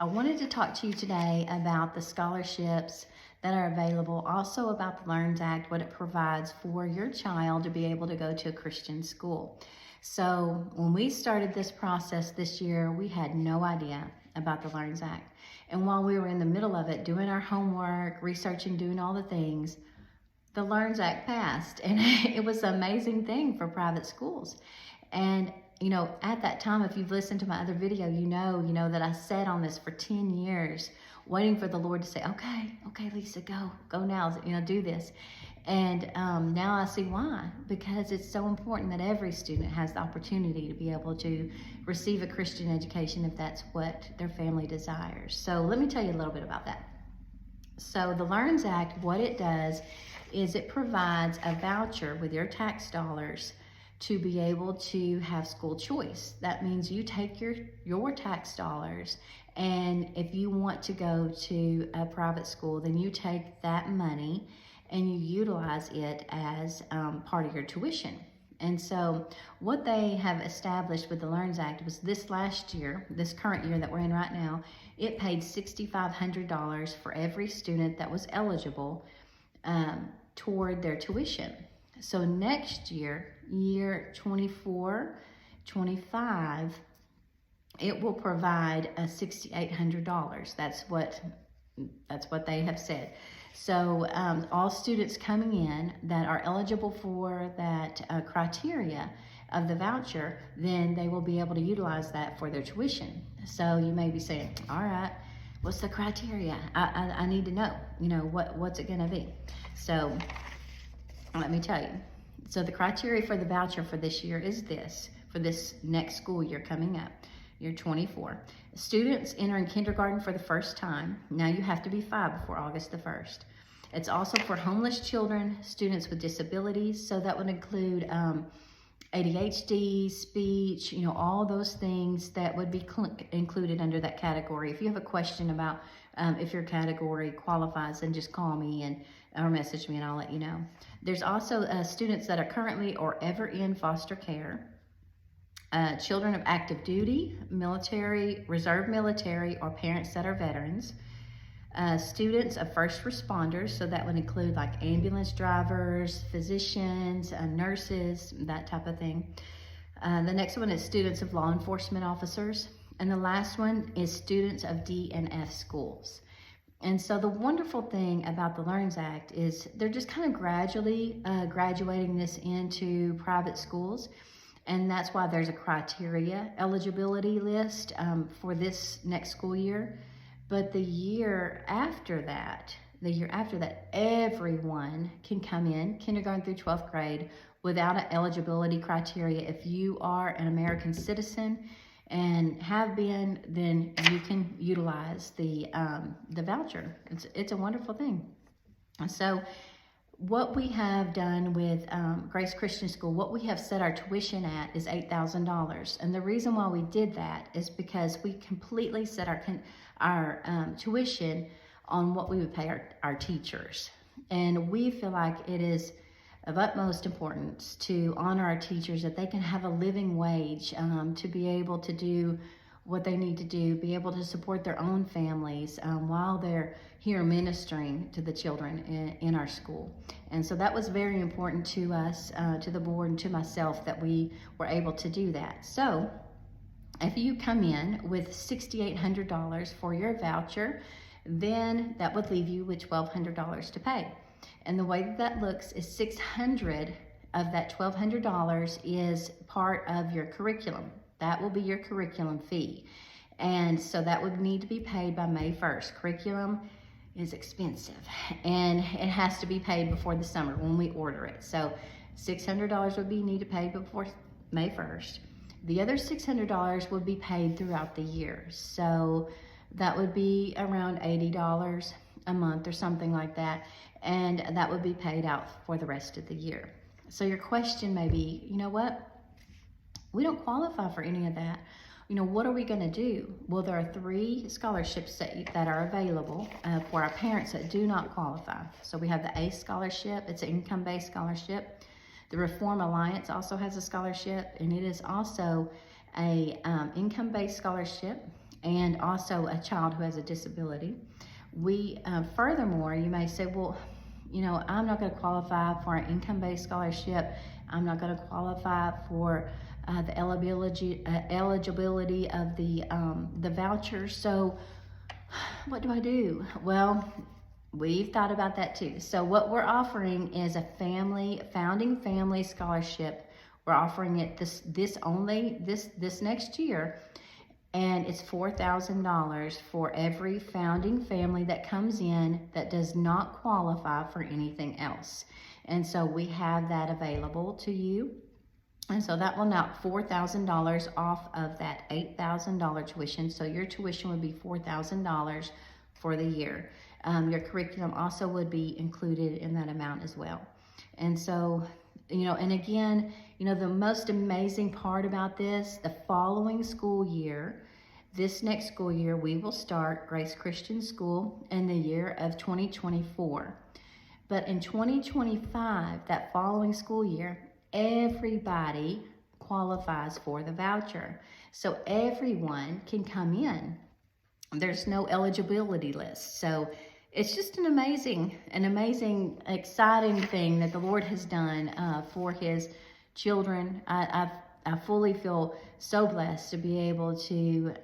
I wanted to talk to you today about the scholarships that are available, also about the LEARNS Act, what it provides for your child to be able to go to a Christian school. So when we started this process this year, we had no idea about the LEARNS Act. And while we were in the middle of it, doing our homework, researching, doing all the things, the LEARNS Act passed, and it was an amazing thing for private schools. And you know, at that time, if you've listened to my other video, you know that I sat on this for 10 years, waiting for the Lord to say, okay, Lisa, go now, do this. And now I see why, because it's so important that every student has the opportunity to be able to receive a Christian education if that's what their family desires. So let me tell you a little bit about that. So the LEARNS Act, what it does is it provides a voucher with your tax dollars to be able to have school choice. That means you take your tax dollars, and if you want to go to a private school, then you take that money and you utilize it as part of your tuition. And so what they have established with the LEARNS Act was this current year that we're in right now, it paid $6,500 for every student that was eligible toward their tuition. So next year, year 24-25, it will provide $6,800. That's what they have said. So all students coming in that are eligible for that criteria of the voucher, then they will be able to utilize that for their tuition. So you may be saying, all right, what's the criteria? I need to know, what's it gonna be? So let me tell you. So the criteria for the voucher for this year is this, for this next school year coming up, year 24. Students entering kindergarten for the first time. Now you have to be 5 before August the 1st. It's also for homeless children, students with disabilities. So that would include ADHD, speech, all those things that would be included under that category. If you have a question about if your category qualifies, then just call me or message me and I'll let you know. There's also students that are currently or ever in foster care, children of active duty, military, reserve military, or parents that are veterans, students of first responders, so that would include like ambulance drivers, physicians, nurses, that type of thing. The next one is students of law enforcement officers. And the last one is students of D and F schools. And so the wonderful thing about the LEARNS Act is they're just kind of gradually graduating this into private schools. And that's why there's a criteria eligibility list for this next school year. But the year after that, everyone can come in, kindergarten through 12th grade, without an eligibility criteria. If you are an American citizen and have been, then you can utilize the voucher. It's a wonderful thing. So what we have done with Grace Christian School, what we have set our tuition at is $8,000. And the reason why we did that is because we completely set our tuition on what we would pay our teachers. And we feel like it is of utmost importance to honor our teachers, that they can have a living wage to be able to do what they need to do, be able to support their own families while they're here ministering to the children in our school. And so that was very important to us, to the board, and to myself, that we were able to do that. So if you come in with $6,800 for your voucher, then that would leave you with $1,200 to pay. And the way that looks is $600 of that $1,200 is part of your curriculum. That will be your curriculum fee. And so that would need to be paid by May 1st. Curriculum is expensive, and it has to be paid before the summer when we order it. So $600 would be need to pay before May 1st. The other $600 would be paid throughout the year. So that would be around $80 a month or something like that. And that would be paid out for the rest of the year. So your question may be, you know what? We don't qualify for any of that. What are we going to do? Well, there are 3 scholarships that are available for our parents that do not qualify. So we have the ACE scholarship. It's an income-based scholarship. The Reform Alliance also has a scholarship, and it is also a income-based scholarship. and also a child who has a disability. We, furthermore, you may say, well, I'm not going to qualify for an income-based scholarship. I'm not going to qualify for the eligibility of the voucher. So what do I do? Well, we've thought about that too. So what we're offering is a founding family scholarship. We're offering it this next year. And it's $4,000 for every founding family that comes in that does not qualify for anything else. And so we have that available to you. And so that will knock $4,000 off of that $8,000 tuition. So your tuition would be $4,000 for the year. Your curriculum also would be included in that amount as well. And so, and again, the most amazing part about this, the following school year, this next school year, we will start Grace Christian School in the year of 2024. But in 2025, that following school year, everybody qualifies for the voucher. So everyone can come in. There's no eligibility list. So it's just an amazing, exciting thing that the Lord has done for his children. I fully feel so blessed to be able to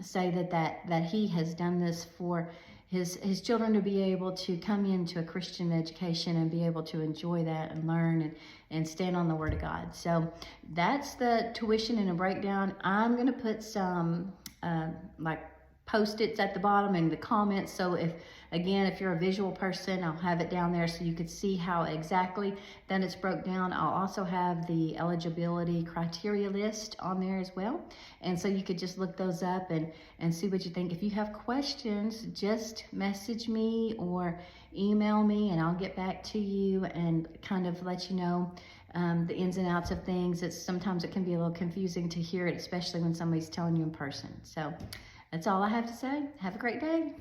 say that he has done this for his children, to be able to come into a Christian education and be able to enjoy that and learn and stand on the Word of God. So that's the tuition and a breakdown. I'm going to put some Post-its at the bottom in the comments. So if you're a visual person, I'll have it down there so you could see how exactly that it's broke down. I'll also have the eligibility criteria list on there as well. And so you could just look those up and see what you think. If you have questions, just message me or email me and I'll get back to you and kind of let you know the ins and outs of things. Sometimes it can be a little confusing to hear it, especially when somebody's telling you in person. So that's all I have to say. Have a great day.